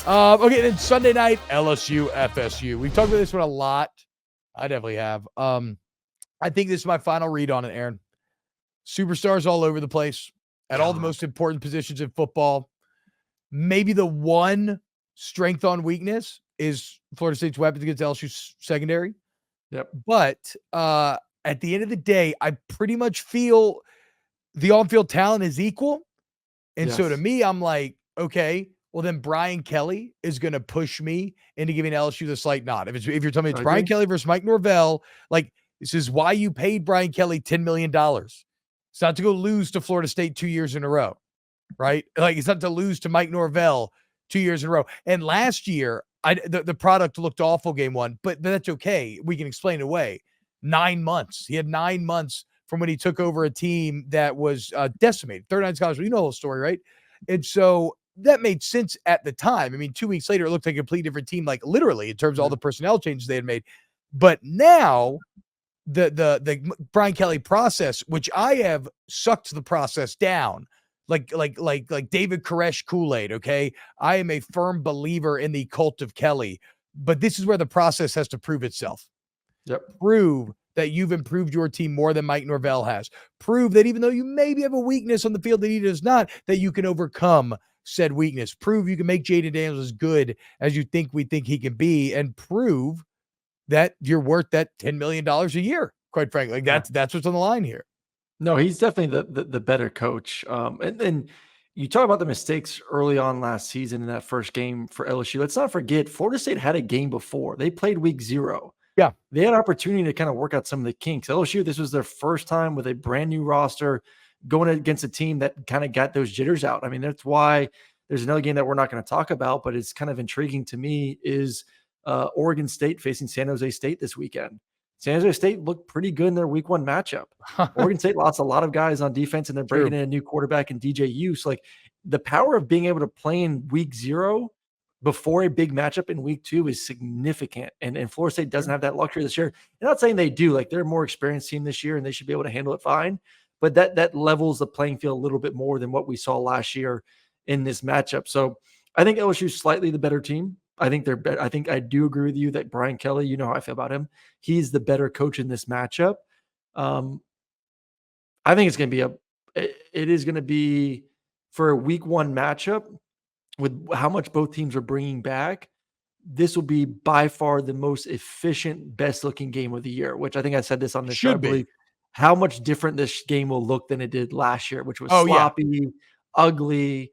Okay, then Sunday night, LSU, FSU. We've talked about this one a lot. I definitely have. I think this is my final read on it, Aaron. Superstars all over the place at all the most important positions in football. Maybe the one strength on weakness is Florida State's weapons against LSU's secondary. Yep. But at the end of the day, I pretty much feel the on-field talent is equal. And so to me, I'm like, okay, well then Brian Kelly is going to push me into giving LSU the slight nod. If you're telling me it's Brian Kelly versus Mike Norvell, like this is why you paid Brian Kelly $10 million. It's not to go lose to Florida State 2 years in a row, right? Like it's not to lose to Mike Norvell 2 years in a row. And last year, the product looked awful game one, but that's okay. We can explain it away. 9 months. He had 9 months from when he took over a team that was decimated. 39 college, you know the whole story, right? And so that made sense at the time. I mean, 2 weeks later, it looked like a completely different team, like literally in terms of all the personnel changes they had made. But now the Brian Kelly process, which I have sucked the process down, like David Koresh Kool-Aid, okay? I am a firm believer in the cult of Kelly, but this is where the process has to prove itself. Yep. Prove that you've improved your team more than Mike Norvell has. Prove that even though you maybe have a weakness on the field that he does not, that you can overcome said weakness. Prove you can make Jayden Daniels as good as you think we think he can be, and prove that you're worth that $10 million a year, quite frankly. Like that's what's on the line here. No, he's definitely the better coach. And then you talk about the mistakes early on last season in that first game for LSU. Let's not forget, Florida State had a game before. They played week 0. Yeah. They had an opportunity to kind of work out some of the kinks. LSU, this was their first time with a brand new roster going against a team that kind of got those jitters out. I mean, that's why there's another game that we're not going to talk about, but it's kind of intriguing to me is Oregon State facing San Jose State this weekend. San Jose State looked pretty good in their week 1 matchup. Oregon State lost a lot of guys on defense, and they're bringing in a new quarterback in DJ Hughes. Like the power of being able to play in week 0 before a big matchup in week 2 is significant. And Florida State doesn't have that luxury this year. I'm not saying they do. Like they're a more experienced team this year, and they should be able to handle it fine. But that levels the playing field a little bit more than what we saw last year in this matchup. So I think LSU is slightly the better team. I think they're better. I think I do agree with you that Brian Kelly, you know how I feel about him. He's the better coach in this matchup. I think it's going to be it is going to be for a week 1 matchup with how much both teams are bringing back. This will be by far the most efficient, best looking game of the year, which I think I said this on the show. I believe how much different this game will look than it did last year, which was sloppy, ugly,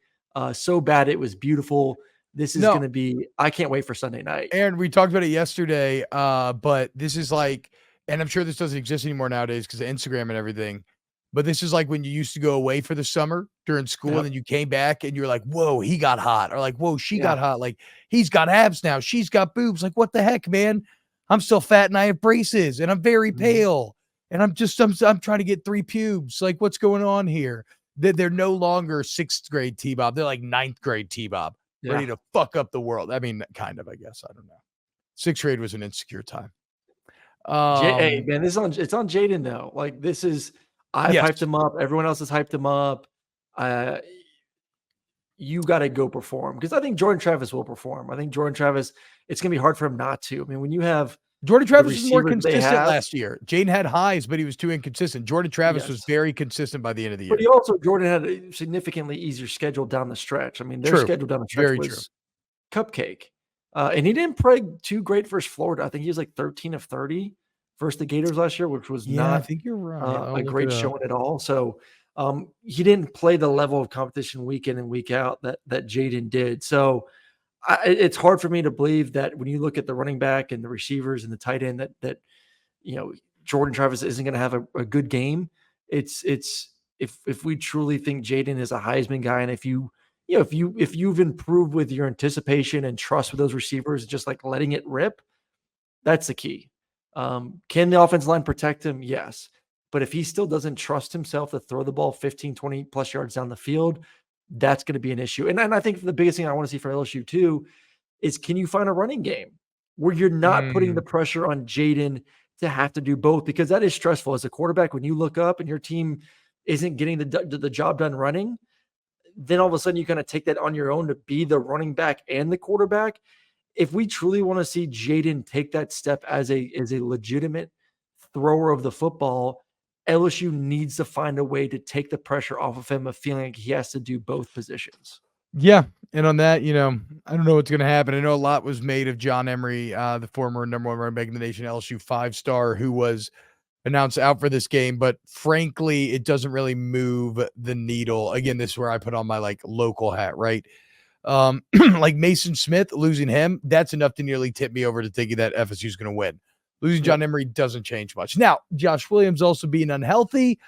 so bad it was beautiful. This is going to be, I can't wait for Sunday night. Aaron, we talked about it yesterday, but this is like, and I'm sure this doesn't exist anymore nowadays because of Instagram and everything, but this is like when you used to go away for the summer during school and then you came back and you're like, whoa, he got hot. Or like, whoa, she got hot. Like he's got abs now. She's got boobs. Like, what the heck, man? I'm still fat and I have braces and I'm very pale. And I'm trying to get 3 pubes. Like, what's going on here? They're no longer 6th grade T-Bob. They're like 9th grade T-Bob. Ready to fuck up the world. I mean, kind of, I guess. I don't know. 6th grade was an insecure time. Hey, man, it's on Jayden, though. Like, this is, I've hyped him up. Everyone else has hyped him up. You got to go perform. Because I think Jordan Travis will perform. I think Jordan Travis, it's going to be hard for him not to. I mean, when you have Jordan Travis was more consistent last year. Jayden had highs, but he was too inconsistent. Jordan Travis was very consistent by the end of the year. But Jordan had a significantly easier schedule down the stretch. I mean, their schedule down the stretch was cupcake. And he didn't play too great versus Florida. I think he was like 13 of 30 versus the Gators last year, which was not I think you're right. A great showing at all. So he didn't play the level of competition week in and week out that Jayden did. So it's hard for me to believe that when you look at the running back and the receivers and the tight end that you know Jordan Travis isn't going to have a good game. It's if we truly think Jayden is a Heisman guy, and if you've improved with your anticipation and trust with those receivers, just like letting it rip, that's the key. Can the offensive line protect him? Yes. But if he still doesn't trust himself to throw the ball 15, 20 plus yards down the field, that's going to be an issue. And I think the biggest thing I want to see for LSU too is, can you find a running game where you're not putting the pressure on Jayden to have to do both? Because that is stressful as a quarterback. When you look up and your team isn't getting the job done running, then all of a sudden you kind of take that on your own to be the running back and the quarterback. If we truly want to see Jayden take that step as a legitimate thrower of the football, LSU needs to find a way to take the pressure off of him of feeling like he has to do both positions. Yeah. And on that, I don't know what's going to happen. I know a lot was made of John Emery, the former number 1 running back in the nation, LSU 5-star, who was announced out for this game. But frankly, it doesn't really move the needle. Again, this is where I put on my local hat, right? Like Mason Smith, losing him, that's enough to nearly tip me over to thinking that FSU is going to win. Losing John Emery doesn't change much. Now, Josh Williams also being unhealthy,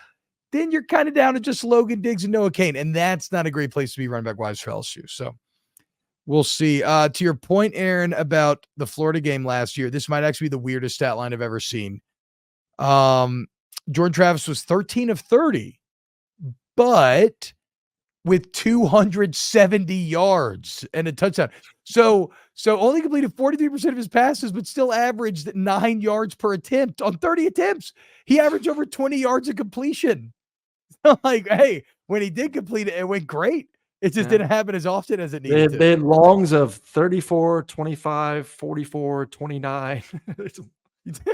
then you're kind of down to just Logan Diggs and Noah Cain, and that's not a great place to be running back wise for LSU. So we'll see. To your point, Aaron, about the Florida game last year, this might actually be the weirdest stat line I've ever seen. Jordan Travis was 13 of 30, but with 270 yards and a touchdown. So only completed 43% of his passes, but still averaged 9 yards per attempt on 30 attempts. He averaged over 20 yards of completion. Hey, when he did complete it, it went great. It just didn't happen as often as it needed to. They had longs of 34, 25, 44, 29.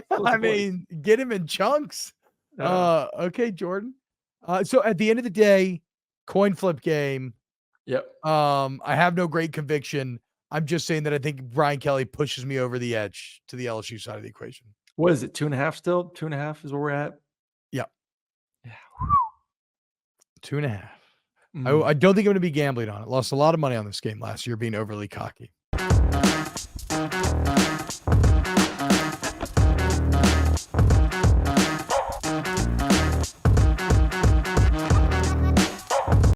I mean, get him in chunks. Okay, Jordan. So at the end of the day, coin flip game. Yep. I have no great conviction. I'm just saying that I think Brian Kelly pushes me over the edge to the LSU side of the equation. What is it? 2.5 still? 2.5 is where we're at? Yep. Yeah. 2.5. I don't think I'm going to be gambling on it. Lost a lot of money on this game last year being overly cocky.